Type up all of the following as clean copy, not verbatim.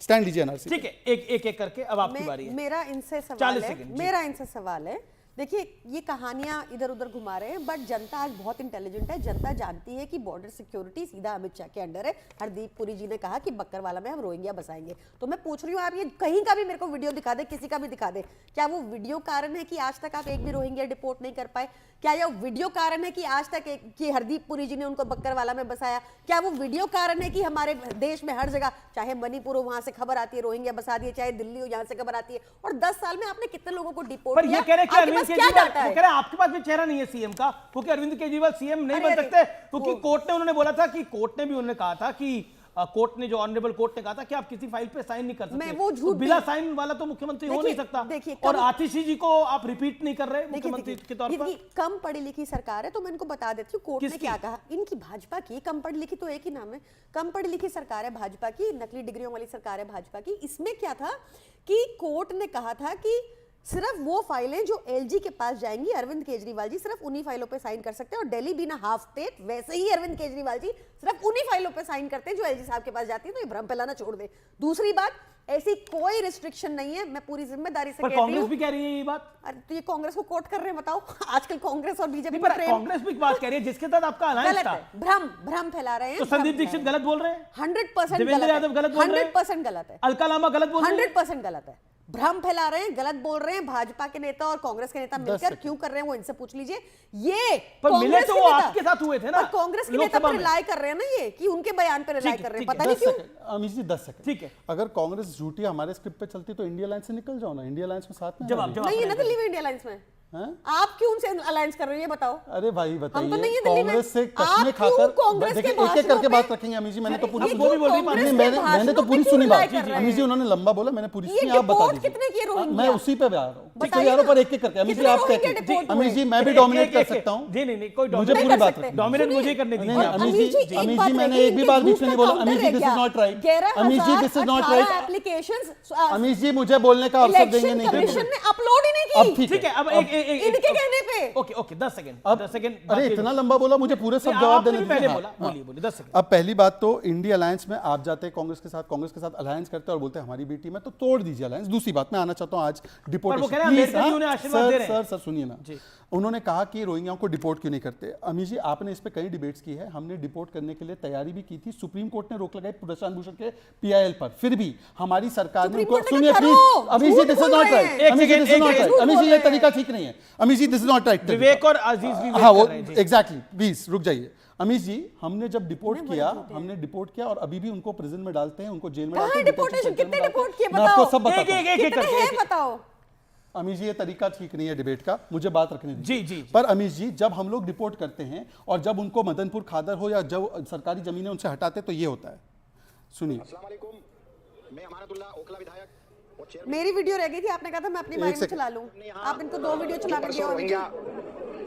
Stand लीजिए NRC. ठीक है, एक एक करके अब आपकी बारी है। मेरा इनसे 40 सेकंड, सवाल है, देखिए ये कहानियां इधर उधर घुमा रहे हैं, बट जनता आज बहुत इंटेलिजेंट है। जनता जानती है कि बॉर्डर सिक्योरिटी सीधा अमित शाह के अंडर है। हरदीप पुरी जी ने कहा कि बक्करवाला में हम रोहिंग्या बसाएंगे। तो मैं पूछ रही हूँ, आप ये कहीं का भी मेरे को वीडियो दिखा दे, किसी का भी दिखा दे, क्या वो वीडियो कारण है कि आज तक आप एक भी रोहिंग्या डिपोर्ट नहीं कर पाए? क्या यह वीडियो कारण है कि आज तक कि हरदीप पुरी जी ने उनको बक्करवाला में बसाया? क्या वो वीडियो कारण है कि हमारे देश में हर जगह, चाहे मणिपुर हो वहां से खबर आती है रोहिंग्या बसा दिए, चाहे दिल्ली हो यहाँ से खबर आती है, और 10 साल में आपने कितने लोगों को डिपोर्ट किया? क्या आपके पास भी चेहरा नहीं है सीएम का, क्योंकि अरविंद केजरीवाल सीएम नहीं बन सकते, क्योंकि कोर्ट ने उन्होंने बोला था कि कोर्ट ने भी उन्होंने कहा था कि कोर्ट ने, जो ऑनरेबल कोर्ट ने कहा था कि आप किसी फाइल पे साइन नहीं कर सकते। वो झूठ, तो बिना साइन वाला तो मुख्यमंत्री हो नहीं सकता। और आतिशी जी को आप रिपीट नहीं कर रहे मुख्यमंत्री के तौर पर। कम पढ़ी लिखी सरकार है, तो मैं इनको बता देती हूँ कोर्ट ने क्या कहा। इनकी भाजपा की, कम पढ़ी लिखी तो एक ही नाम है, कम पढ़ी लिखी सरकार है भाजपा की, नकली डिग्रियों वाली सरकार है भाजपा की। इसमें क्या था कि कोर्ट ने कहा था कि सिर्फ वो फाइलें जो एलजी के पास जाएंगी, अरविंद केजरीवाल जी सिर्फ उन्हीं फाइलों पे साइन कर सकते हैं। और दिल्ली बीना हाफ स्टेट, वैसे ही अरविंद केजरीवाल जी सिर्फ उन्हीं फाइलों पे साइन करते हैं जो एलजी साहब के पास जाती है। तो ये भ्रम फैलाना छोड़ दे। दूसरी बात, ऐसी कोई रिस्ट्रिक्शन नहीं है, मैं पूरी जिम्मेदारी से कहती हूं। कांग्रेस भी कह रही है ये बात। अरे तो ये कांग्रेस को कोट कर रहे हैं, बताओ आजकल कांग्रेस और बीजेपी पर कांग्रेस भी बात कह रही है जिसके साथ आपका अलायंस था। भ्रम फैला रहे हैं। तो संदीप दीक्षित गलत बोल रहे हैं, 100% देवेंद्र यादव गलत बोल रहे हैं, 100% गलत है, अलका लामा गलत बोल रहे हैं, 100% गलत है। भ्रम फैला रहे हैं, गलत बोल रहे हैं। भाजपा के नेता और कांग्रेस के नेता मिलकर क्यों कर रहे हैं वो इनसे पूछ लीजिए। ये पर मिले तो वो आपके साथ हुए थे ना, कांग्रेस के नेता पर रिलाई कर रहे हैं ना, ये कि उनके बयान पर रिलाई कर रहे हैं, पता नहीं क्यों। अमित जी 10 सेकंड, ठीक है। अगर कांग्रेस झूठी हमारे स्क्रिप्ट पे चलती तो इंडिया लाइन से निकल जाओ ना, इंडिया लाइन में साथ में जवाब नहीं है ना दिल्ली में इंडिया लाइन में। आप क्यों उनसे अलायंस कर रहे हो ये बताओ। अरे भाई बताइए, हम तो नहीं है कांग्रेस से कसमें खाकर देखिए एक एक करके बात रखेंगे। अमित जी मैंने तो पूरी मैंने तो पूरी सुनी बात। अमित जी उन्होंने लंबा बोला, मैंने पूरी सुनी, आप बता दीजिए। मैं उसी पे आ रहा हूँ, पिछले यारों पर एक एक करके। अमित जी आप कहते हैं, अमित जी मैं भी डोमिनेट कर सकता हूँ। जी नहीं, कोई मुझे पूरी बात डोमिनेट मुझे करने दीजिए। अमित जी मैंने एक भी बात बीच में नहीं बोला। Amit ji this is not right, Amit ji this is not right. Amit ji मुझे बोलने का अवसर देंगे नहीं, कमीशन ने अपलोड ही नहीं की। ठीक है, अब इनके कहने पे ओके 10 सेकंड। अरे इतना लंबा बोला, मुझे पूरे सब जवाब देने पहले बोला, बोलिए 10 सेकंड। अब पहली बात तो इंडिया अलायंस में आप जाते हैं कांग्रेस के साथ अलायंस करते हैं और बोलते हैं हमारी बेटी में, तो तोड़ दीजिए अलायंस। दूसरी बात मैं आना चाहता हूं आज डिपोर्टेशन। सर सुनिए ना, उन्होंने कहा कि रोहिंग्याओं को डिपोर्ट क्यों नहीं करते। अमित जी आपने इस पे कई डिबेट्स की है, हमने डिपोर्ट करने के लिए तैयारी भी की थी। सुप्रीम कोर्ट ने रोक लगाई प्रशांत भूषण के पीआईएल पर, फिर भी हमारी सरकार ने उनको, सुनिए please Amit ji this is not right, Amit ji this is not right, Amit ji ये तरीका ठीक नहीं है, Amit ji this is not right. Vivek और अजीज भी हाँ वो एग्जैक्टली, प्लीज रुक जाइए। अमित जी हमने जब डिपोर्ट किया और अभी भी उनको प्रिजन में डालते हैं, उनको जेल में डालते हैं। डिपोर्टेशन कितने डिपोर्ट किए मैं आपको सब बताओ। अमित जी ये तरीका ठीक नहीं है डिबेट का, मुझे बात रखने दीजिए। जी। पर अमित जी जब हम लोग डिपोर्ट करते हैं और जब उनको मदनपुर खादर हो या जब सरकारी जमीनें उनसे हटाते तो ये होता है। सुनिए, मेरी वीडियो रह गई थी, आपने कहा था मैं अपनी माइक में चला लूं, आप इनको 2 वीडियो चलाने दिया,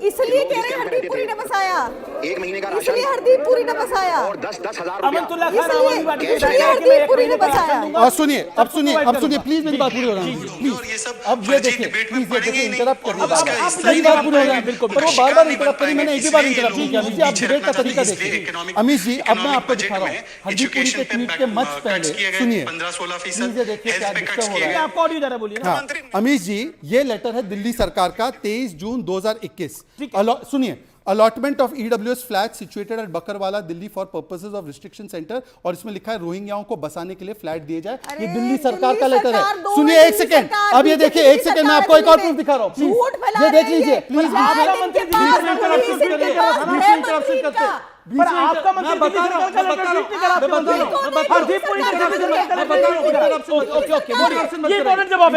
इसलिए कह रहे हैं हरदीप पुरी ने बसाया, 1 महीने का राशन, इसलिए हरदीप पुरी ने बसाया और 10,000 हरदीप पुरी ने बसाया। और सुनिए अब सुनिए प्लीज, मेरी बात पूरी हो रही है प्लीज। अब ये देखिए प्लीज, ये देखिए इंटरप्ट कर रही है, सही बात पूरी हो रही है बिल्कुल, पर वो बार-बार इंटरप्ट करी, मैंने एक ही बार इंटरप्ट नहीं किया। अमित जी आप डिबेट का तरीका देखिए। अमित जी अब मैं आपको दिखा रहा हूं हरदीप पुरी के ट्वीट के मच पहले, सुनिए 15-16% ये देखिए क्या डिस्कस हो रहा है। आपको ऑडियो जरा बोलिए ना। अमित जी ये लेटर है दिल्ली सरकार का 23 जून 2021। सुनिए, allotment of EWS flat situated at Bakarwala Delhi for purposes of restriction centre, और इसमें लिखा है रोहिंग्याओं को बसाने के लिए फ्लैट दिए जाए। ये दिल्ली सरकार का लेटर है। सुनिए एक सेकंड, अब ये देखिए एक सेकंड, मैं आपको एक और प्रूफ दिखा रहा हूं, प्लीज ये देख लीजिए प्लीज। पर आपका मंत्री दिल्ली सरकार का लेटर लीक नहीं करा, हरदीप पुरी ये इम्पोर्टेंट जवाब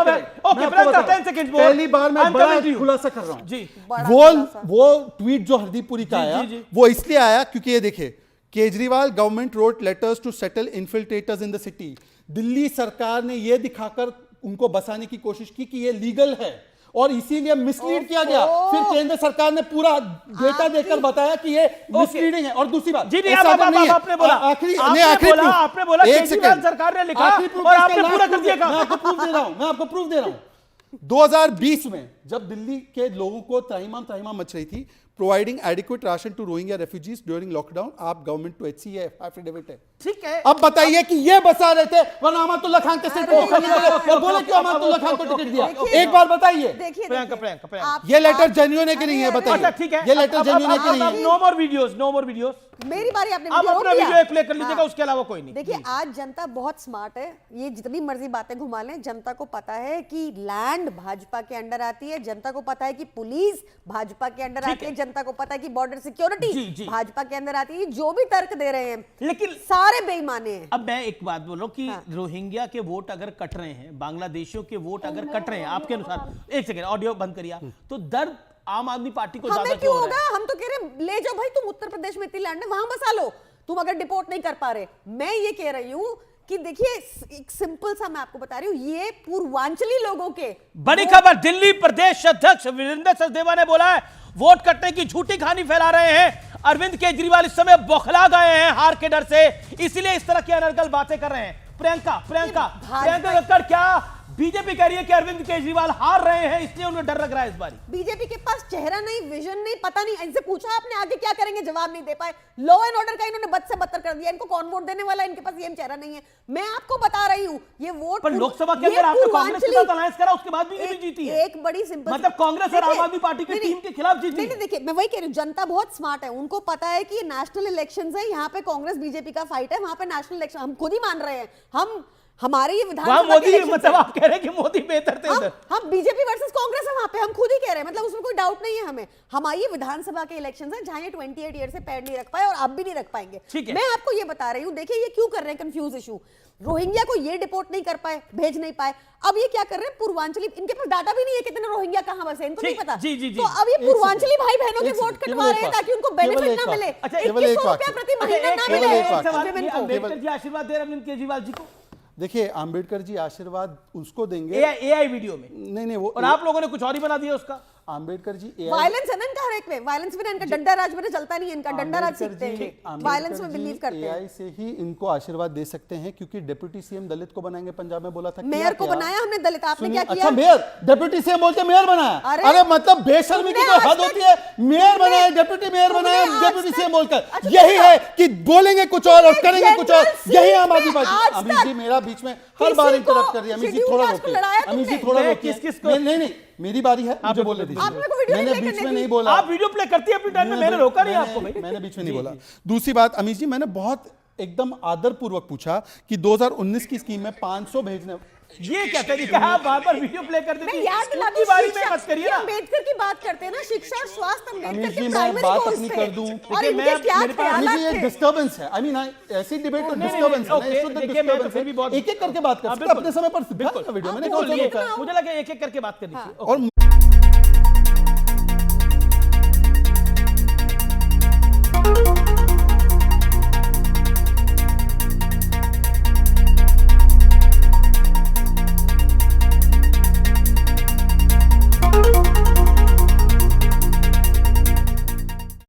है। ओके 10 सेकंड, पहली बार मैं बड़ा खुलासा कर रहा हूं जी। वो ट्वीट जो हरदीप पुरी का आया वो इसलिए आया क्योंकि ये देखिए, Kejriwal government wrote letters to settle infiltrators in the city. Delhi सरकार ने ये दिखाकर उनको बसाने की कोशिश की कि ये लीगल है और इसीलिए मिसलीड किया गया। फिर केंद्र सरकार ने पूरा डेटा देकर बताया कि ये मिसलीडिंग है। और दूसरी बात, आपने बोला एक सेकंड, सरकार ने लिखा और आपने पूरा कर दिया। मैं आपको प्रूफ दे रहा हूं 2020 में जब दिल्ली के लोगों को त्राहिमाम मच रही थी, providing adequate ration to Rohingya refugees during lockdown, AAP government to HCA affidavit है। ठीक है। अब बताइए कि ये बसा रहे थे वरना अमातुल्लाह खान के सिर पे खरीद बोले और बोले क्यों अमातुल्लाह खान को टिकट दिया? एक बार बताइए, देखिए प्रियंका ये लेटर जेन्युइन है कि नहीं है? अच्छा बताइए, ठीक है, ये लेटर जेन्युइन है कि नहीं है? No more videos. मेरी बारी, आपने आप अपना रोक दिया। वीडियो प्ले कर लीजिएगा, उसके अलावा कोई नहीं। देखिए आज जनता बहुत स्मार्ट है, ये जितनी मर्जी बातें घुमा लें, जनता को पता है कि लैंड भाजपा के अंडर आती है, जनता को पता है कि पुलिस भाजपा के अंडर आती है, जनता को पता है कि बॉर्डर सिक्योरिटी भाजपा के अंदर आती है। जो भी तर्क दे रहे हैं लेकिन सारे बेईमाने हैं। अब मैं एक बात बोल रहा हूं कि रोहिंग्या के वोट अगर कट रहे हैं, बांग्लादेशियों के वोट अगर कट रहे हैं आपके अनुसार, एक सेकंड ऑडियो बंद करिए, तो दर्द आम आदमी पार्टी को ज्यादा हमें क्यों होगा? हम तो कह रहे हैं ले जाओ भाई, तुम उत्तर प्रदेश में इतनी लैंड है वहां बसा लो, तुम अगर डिपोर्ट नहीं कर पा रहे। मैं ये कह रही हूं कि देखिए एक सिंपल सा मैं आपको बता रही हूं, ये पूर्वांचली लोगों के बड़ी खबर, दिल्ली प्रदेश अध्यक्ष वीरेंद्र सचदेवा ने बोला है वोट कटने की झूठी कहानी फैला रहे हैं। अरविंद केजरीवाल इस समय बौखला गए हैं हार के डर से, इसलिए इस तरह की अनर्गल बातें कर रहे हैं। प्रियंका कक्कड़, क्या बीजेपी कह रही है कि अरविंद केजरीवाल हार रहे हैं इसलिए उन्हें डर लग रहा है इस बारी? बीजेपी के पास चेहरा नहीं, विजन नहीं, पता नहीं। इनसे पूछा आपने आगे क्या करेंगे, जवाब नहीं दे पाए। लॉ एंड ऑर्डर का इन्होंने बद से बदतर कर दिया, इनको कौन वोट देने वाला, इनके पास ये चेहरा नहीं है। मैं आपको बता रही हूं ये वोट पर लोकसभा के अंदर आपने कांग्रेस के साथ अलायंस करा, उसके बाद भी नहीं जीती है। एक बड़ी सिंपल मतलब कांग्रेस और आम आदमी पार्टी की टीम के खिलाफ जीती। नहीं, देखिए मैं वही कह रही हूँ, जनता बहुत स्मार्ट है, उनको पता है कि ये नेशनल इलेक्शंस है, यहाँ पे कांग्रेस बीजेपी का फाइट है, वहां पे नेशनल इलेक्शन हम खुद ही मान रहे हैं। हमारे ये विधानसभा मोदी, मतलब आप कह रहे हैं कि मोदी बेहतर थे इधर? हम बीजेपी वर्सेस कांग्रेस है वहां पे, हम खुद ही कह रहे हैं, मतलब उसमें कोई डाउट नहीं है हमें। हमारी ये विधानसभा के इलेक्शंस हैं जहां ये 28 ईयर से पैर नहीं रख पाए और अब भी नहीं रख पाएंगे। मैं आपको ये बता रही हूँ, देखिए ये क्यों कर रहे हैं कंफ्यूज इशू। रोहिंग्या को ये डिपोर्ट नहीं कर पाए, भेज नहीं पाए, अब ये क्या कर रहे हैं पूर्वांचली, इनके पास डाटा भी नहीं है कितने रोहिंग्या कहां बसे, इनको नहीं पता। तो अब ये पूर्वांचली भाई बहनों के वोट कटवा रहे हैं ताकि उनको बेनिफिट ना मिले, 2100 रुपया प्रति महीना ना मिले। अम्बेडकर जी आशीर्वाद दे रहे अरविंद केजरीवाल जी को। देखिए आंबेडकर जी आशीर्वाद उसको देंगे एआई वीडियो में, नहीं वो, और आप लोगों ने कुछ और ही बना दिया उसका। आंबेडकर जी वायलेंस है ना इनका, हर एक में वायलेंस में, इनका डंडा राज में चलता नहीं है, इनका डंडा राज सीखते हैं, वायलेंस में बिलीव करते हैं। एआई से ही इनको आशीर्वाद दे सकते हैं क्योंकि डिप्टी सीएम दलित को बनाएंगे, पंजाब में बोला था। मेयर को बनाया हमने दलित, आपने क्या किया? अच्छा मेयर, डिप्टी सीएम बोलते मेयर बनाया? अरे मतलब बेशर्मी की तो हद होती है। मेयर बनाया, डिप्टी मेयर बनाया, डिप्टी सीएम बोलकर, यही है कि बोलेंगे कुछ और करेंगे कुछ और, यही आम आदमी पार्टी। अमित जी मेरा बीच में हर बार इंटरप्ट कर रही है। अमित जी थोड़ा रोकिए, अमित जी थोड़ा रोकिए। नहीं मेरी बारी है, मुझे बोलने दीजिए। मैंने बीच में नहीं बोला। आप वीडियो प्ले करती है अपनी टाइम में, मैंने रोका नहीं आपको भाई। मैंने बीच में नहीं बोला। दूसरी बात अमित जी, मैंने बहुत एकदम आदरपूर्वक पूछा कि 2019 की स्कीम में 500 भेजने, ये क्या तरीका है? आप बार-बार वीडियो प्ले कर देती हैं। याद दिला की बारी में मत करिए ना। अम्बेडकर की बात करते हैं ना, शिक्षा स्वास्थ्य अम्बेडकर के मैं प्राइमरी बात गोल्स अपनी थे। कर दूं। और इनके क्या ख्यालात ये थे? डिस्टर्बेंस है। आई मीन ऐसी डिबेट तो डिस्टर्बेंस है, एक एक करके बात कर सकते हैं। अपने समय पर वीडियो मैंने मुझे लगा एक एक करके बात करनी चाहिए। और